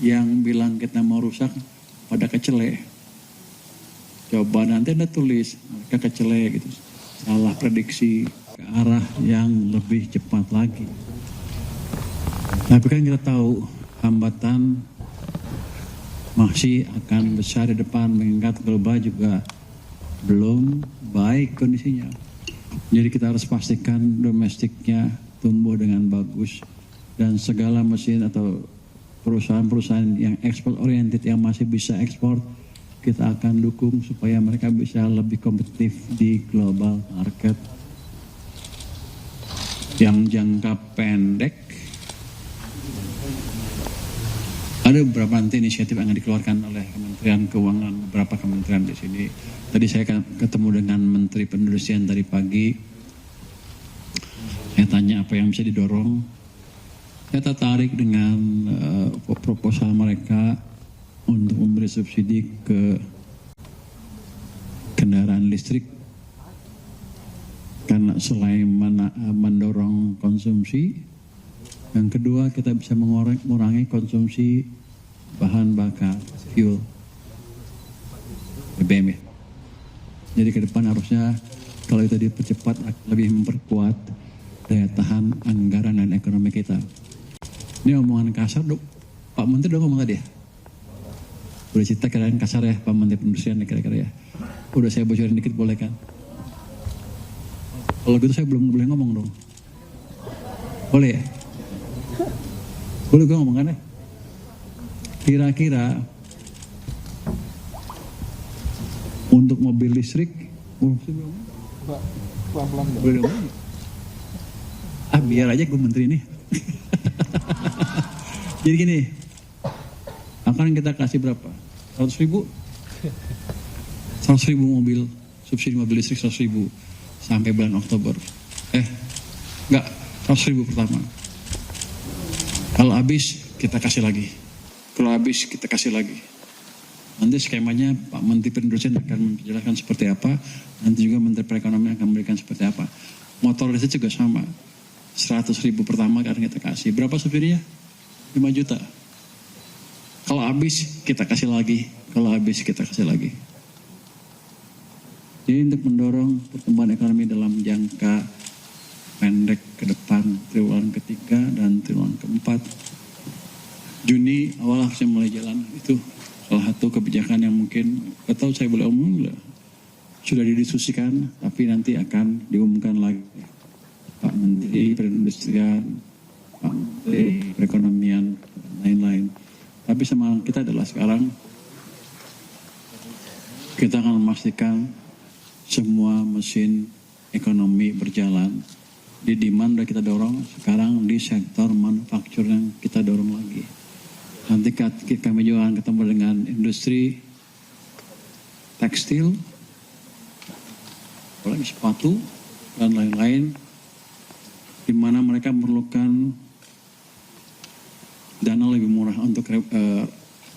Yang bilang kita mau rusak pada kecele. Coba nanti Anda tulis mereka kecele gitu. Salah prediksi ke arah yang lebih cepat lagi. Tapi kan kita tahu hambatan masih akan besar di depan, mengingat global juga belum baik kondisinya. Jadi kita harus pastikan domestiknya tumbuh dengan bagus, dan segala mesin atau perusahaan-perusahaan yang ekspor oriented yang masih bisa ekspor kita akan dukung supaya mereka bisa lebih kompetitif di global market. Yang jangka pendek ada beberapa nanti inisiatif yang dikeluarkan oleh Kementerian Keuangan, beberapa kementerian di sini. Tadi saya ketemu dengan Menteri Perindustrian tadi pagi. Saya tanya apa yang bisa didorong. Saya tertarik dengan proposal mereka untuk memberi subsidi ke kendaraan listrik. Karena selain mendorong konsumsi, yang kedua kita bisa mengurangi konsumsi bahan bakar fuel BBM ya. Jadi ke depan harusnya kalau itu dipercepat lebih memperkuat daya tahan anggaran dan ekonomi kita. Ini omongan kasar dok, Pak Menteri udah ngomong tadi ya. Udah cerita kira-kira kasar ya Pak Menteri Perindustrian kira-kira ya. Udah saya bocorin dikit boleh kan? Kalau gitu saya belum boleh ngomong dong. Boleh ya? Boleh gue ngomong kan ya? Kira-kira untuk mobil listrik boleh ngomong? Biar aja gue menteri ini. Jadi gini, akan kita kasih berapa? 100.000? 100.000 mobil, subsidi mobil listrik 100.000 sampai bulan Oktober. Enggak, 100.000 pertama. Kalau habis kita kasih lagi. Kalau habis kita kasih lagi. Nanti skemanya Pak Menteri Perindustrian akan menjelaskan seperti apa. Nanti juga Menteri Perekonomian akan memberikan seperti apa. Motor listrik juga sama. 100.000 pertama karena kita kasih. Berapa subsidinya? 5 juta. Kalau habis kita kasih lagi. Kalau habis kita kasih lagi. Jadi untuk mendorong pertumbuhan ekonomi dalam jangka pendek ke depan, triwulan ketiga dan triwulan keempat, Juni awal harusnya mulai jalan. Itu salah satu kebijakan yang mungkin, atau saya boleh omong, sudah didiskusikan, tapi nanti akan diumumkan lagi. Pak Menteri Perindustrian, Pak Menteri Perekonomian, dan lain-lain. Tapi semangat kita adalah sekarang kita akan memastikan semua mesin ekonomi berjalan. Di demand udah kita dorong, sekarang di sektor manufaktur yang kita dorong lagi. Nanti kami juga akan ketemu dengan industri tekstil, apalagi sepatu, dan lain-lain, di mana mereka memerlukan dana lebih murah untuk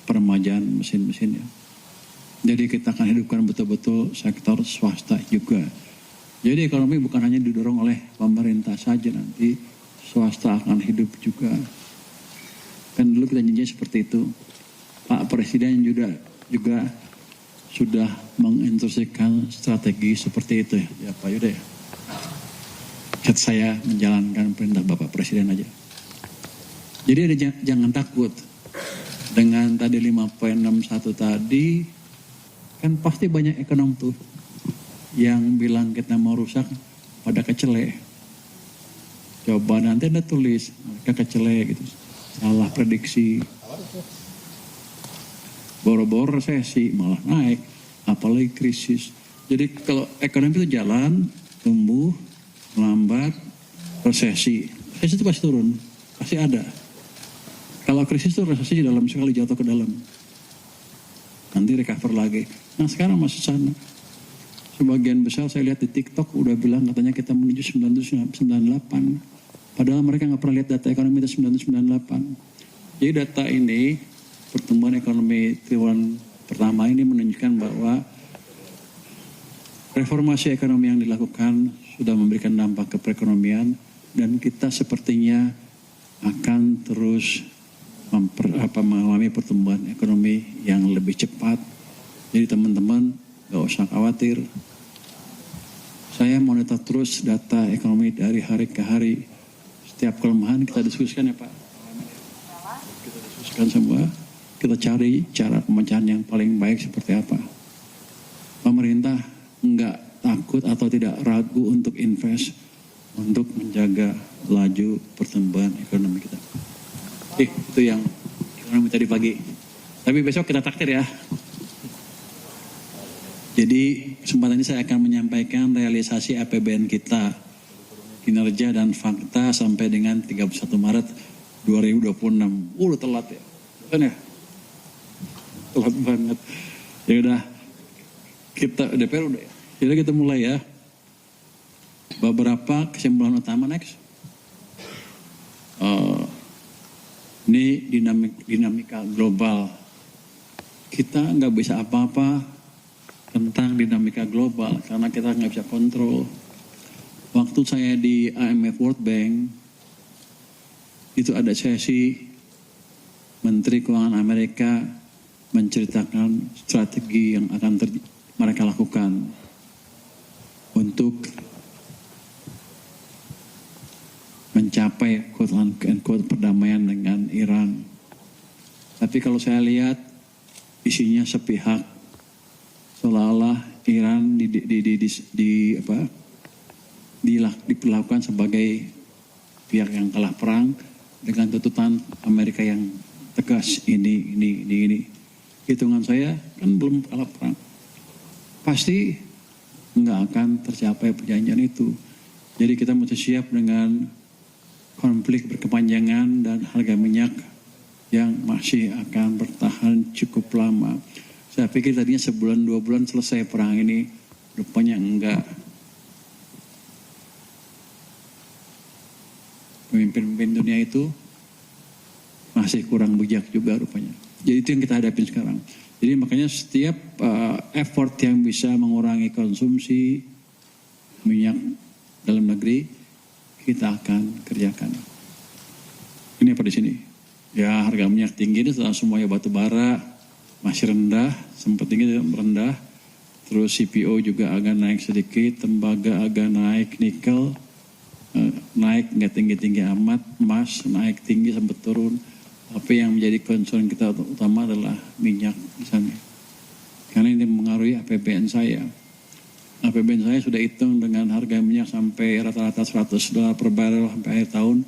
peremajaan mesin-mesinnya. Jadi kita akan hidupkan betul-betul sektor swasta juga. Jadi ekonomi bukan hanya didorong oleh pemerintah saja, nanti swasta akan hidup juga. Kan dulu kita janji seperti itu. Pak Presiden juga sudah menginstruksikan strategi seperti itu ya Pak Yuda ya. Saya menjalankan perintah Bapak Presiden aja. Jadi jangan takut dengan tadi 5.61 tadi, kan pasti banyak ekonom tuh yang bilang kita mau rusak pada kecele. Coba nanti Anda tulis mereka kecele gitu. Salah prediksi. Boro-boro resesi malah naik, apalagi krisis. Jadi kalau ekonomi itu jalan, tumbuh, melambat, resesi itu pasti turun, pasti ada. Kalau krisis itu resesi dalam sekali jatuh ke dalam, nanti recover lagi. Nah sekarang masih sana. Sebagian besar saya lihat di TikTok udah bilang katanya kita menuju 1998. Padahal mereka nggak pernah lihat data ekonomi itu 1998. Jadi data ini, pertumbuhan ekonomi triwulan pertama ini menunjukkan bahwa reformasi ekonomi yang dilakukan sudah memberikan dampak ke perekonomian, dan kita sepertinya akan terus mengalami pertumbuhan ekonomi yang lebih cepat. Jadi teman-teman gak usah khawatir. Saya monitor terus data ekonomi dari hari ke hari. Setiap kelemahan kita diskusikan ya Pak. Kita diskusikan semua. Kita cari cara pemecahan yang paling baik seperti apa. Pemerintah enggak takut atau tidak ragu untuk invest untuk menjaga laju pertumbuhan ekonomi kita. Itu yang ekonomi tadi pagi. Tapi besok kita takdir ya. Jadi kesempatan ini saya akan menyampaikan realisasi APBN kita, kinerja dan fakta sampai dengan 31 Maret 2026. Udah telat ya. Kan ya? Telat banget. Ya udah. Kita DPR udah ya. Jadi kita mulai ya. Beberapa kesimpulan utama next. Ini dinamika global. Kita nggak bisa apa-apa tentang dinamika global karena kita nggak bisa kontrol. Waktu saya di IMF World Bank itu ada sesi Menteri Keuangan Amerika menceritakan strategi yang akan mereka lakukan untuk mencapai quote perdamaian dengan Iran. Tapi kalau saya lihat isinya sepihak, seolah-olah Iran diperlakukan sebagai pihak yang kalah perang dengan tuntutan Amerika yang tegas ini. Hitungan saya kan belum kalah perang. Pasti nggak akan tercapai perjanjian itu. Jadi kita mesti siap dengan konflik berkepanjangan dan harga minyak yang masih akan bertahan cukup lama. Saya pikir tadinya sebulan 2 bulan selesai perang ini, rupanya enggak. Pemimpin dunia itu masih kurang bijak juga rupanya. Jadi itu yang kita hadapin sekarang. Jadi makanya setiap effort yang bisa mengurangi konsumsi minyak dalam negeri, kita akan kerjakan. Ini apa di sini? Ya harga minyak tinggi ini setelah semuanya batu bara masih rendah, sempat tinggi rendah. Terus CPO juga agak naik sedikit, tembaga agak naik, nikel naik nggak tinggi-tinggi amat, emas naik tinggi sempat turun. Tapi yang menjadi concern kita utama adalah minyak misalnya. Karena ini mengaruhi APBN saya. APBN saya sudah hitung dengan harga minyak sampai rata-rata $100 per barrel sampai akhir tahun.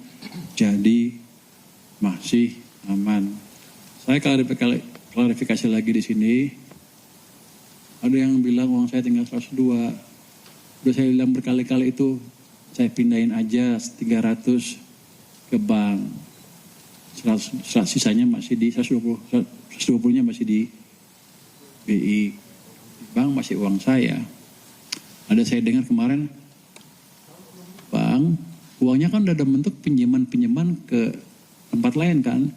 Jadi masih aman. Saya klarifikasi lagi di sini. Ada yang bilang uang saya tinggal 102. Udah saya bilang berkali-kali itu saya pindahin aja 300 ke bank. 100 sisanya masih di 120-nya masih di BI. Bank masih uang saya. Ada saya dengar kemarin, Bang, uangnya kan udah ada bentuk pinjaman ke tempat lain kan,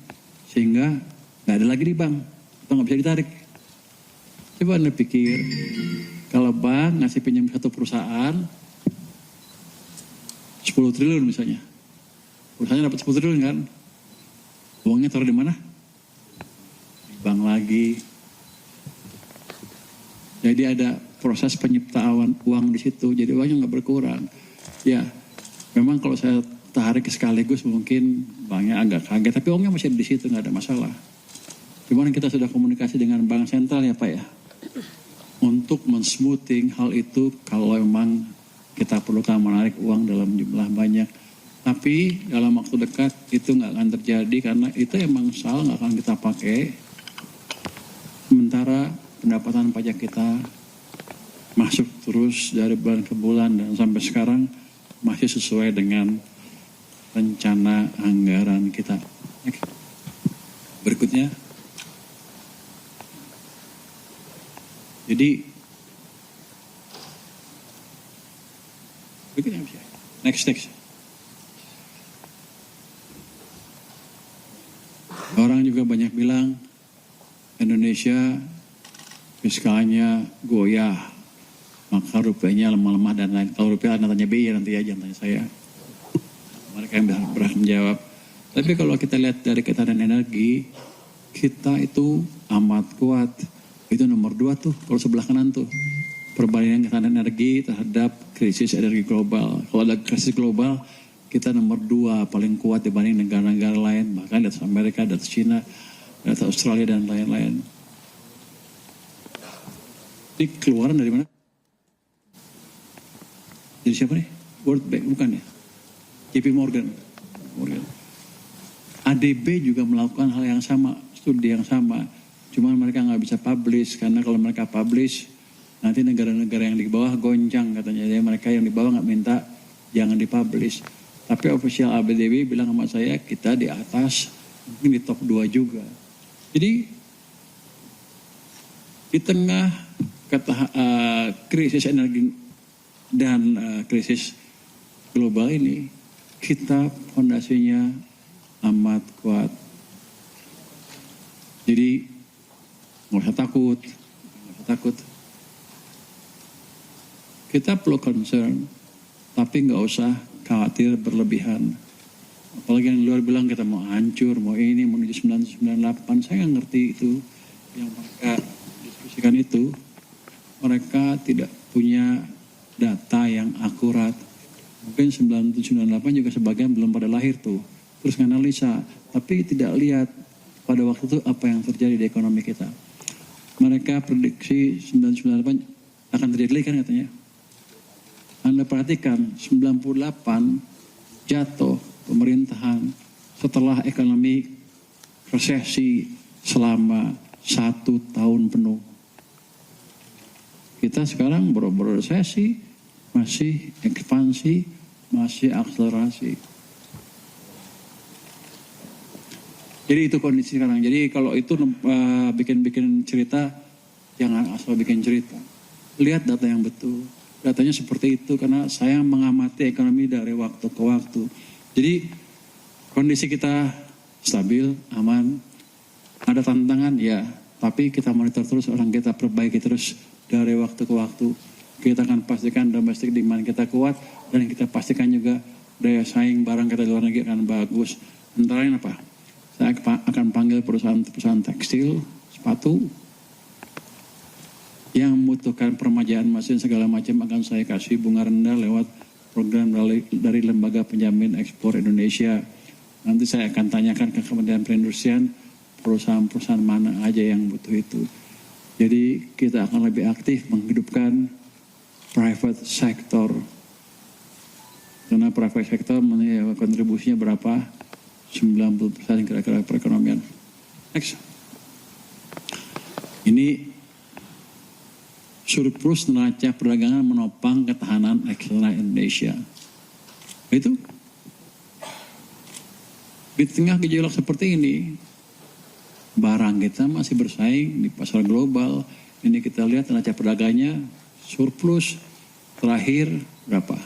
sehingga nggak ada lagi di bank, atau nggak bisa ditarik. Coba Anda pikir, kalau bank ngasih pinjam satu perusahaan 10 triliun misalnya, perusahaannya dapat 10 triliun kan, uangnya taruh di mana? Di bank lagi. Jadi ada proses penyiptaan uang di situ, jadi uangnya nggak berkurang. Ya, memang kalau saya tarik sekaligus mungkin banknya agak kaget, tapi uangnya masih di situ, nggak ada masalah. Cuman kita sudah komunikasi dengan bank sentral ya Pak ya, untuk men-smoothing hal itu kalau memang kita perlukan menarik uang dalam jumlah banyak. Tapi dalam waktu dekat itu nggak akan terjadi karena itu emang salah, nggak akan kita pakai. Sementara pendapatan pajak kita masuk terus dari bulan ke bulan dan sampai sekarang masih sesuai dengan rencana anggaran kita. Berikutnya, jadi berikutnya next. Orang juga banyak bilang Indonesia fiskalnya goyah, maka rupiahnya lemah-lemah dan lain. Kalau rupiah Anda tanya BI nanti aja, jangan tanya saya. Mereka yang berhak menjawab. Tapi kalau kita lihat dari ketahanan energi, kita itu amat kuat. Itu nomor 2 tuh, kalau sebelah kanan tuh. Perbandingan ketahanan energi terhadap krisis energi global. Kalau ada krisis global, kita nomor 2 paling kuat dibanding negara-negara lain. Bahkan di atas Amerika, di atas China, di atas Australia, dan lain-lain. Ini keluaran dari mana? Dari siapa nih? World Bank, bukan ya? JP Morgan. ADB juga melakukan hal yang sama, studi yang sama. Cuma mereka nggak bisa publish, karena kalau mereka publish, nanti negara-negara yang di bawah goncang katanya. Jadi mereka yang di bawah nggak minta, jangan dipublish. Tapi official ADB bilang sama saya, kita di atas, mungkin di top 2 juga. Jadi, di tengah krisis energi dan krisis global ini, kita fondasinya amat kuat. Jadi nggak usah takut. Kita perlu concern, tapi nggak usah khawatir berlebihan. Apalagi yang luar bilang kita mau hancur, mau ini, mau menuju 1998. Saya nggak ngerti itu yang mereka diskusikan itu. Mereka tidak punya data yang akurat. Mungkin 9798 juga sebagian belum pada lahir tuh. Terus nganalisa, tapi tidak lihat pada waktu itu apa yang terjadi di ekonomi kita. Mereka prediksi 998 akan terjadi lagi kan katanya. Anda perhatikan 98 jatuh pemerintahan setelah ekonomi resesi selama 1 tahun penuh. Kita sekarang baru resesi, masih ekspansi, masih akselerasi. Jadi itu kondisi sekarang. Jadi kalau itu bikin cerita, jangan asal bikin cerita. Lihat data yang betul. Datanya seperti itu karena saya mengamati ekonomi dari waktu ke waktu. Jadi kondisi kita stabil, aman. Ada tantangan ya, tapi kita monitor terus, orang kita perbaiki terus dari waktu ke waktu. Kita akan pastikan domestic demand kita kuat dan kita pastikan juga daya saing barang kita di luar negeri akan bagus. Antara lain apa? Saya akan panggil perusahaan tekstil, sepatu, yang membutuhkan permajaan mesin segala macam akan saya kasih bunga rendah lewat program dari Lembaga Penjamin Ekspor Indonesia. Nanti saya akan tanyakan ke Kementerian Perindustrian, perusahaan-perusahaan mana aja yang butuh itu. Jadi kita akan lebih aktif menghidupkan private sector. Karena private sector kontribusinya berapa? 90% kira-kira perekonomian. Next. Ini surplus neraca perdagangan menopang ketahanan eksternal Indonesia. Itu di tengah gejolak seperti ini, barang kita masih bersaing di pasar global. Ini kita lihat neraca perdagangnya surplus terakhir berapa?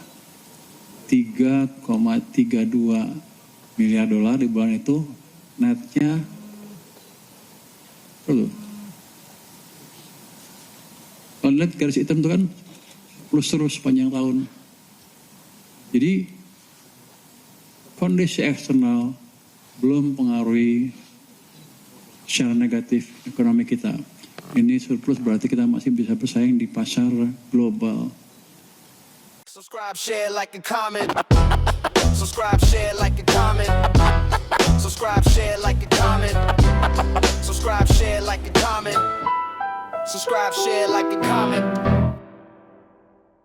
3,32 miliar dolar di bulan itu, netnya kalau lihat garis hitam itu kan plus terus sepanjang tahun. Jadi kondisi eksternal belum pengaruhi secara negatif ekonomi kita. Ini surplus berarti kita masih bisa bersaing di pasar global. Subscribe, share, like, and comment. Subscribe, share, like, and comment. Subscribe, share, like, and comment. Subscribe, share, like, and comment. Subscribe, share, like, and comment.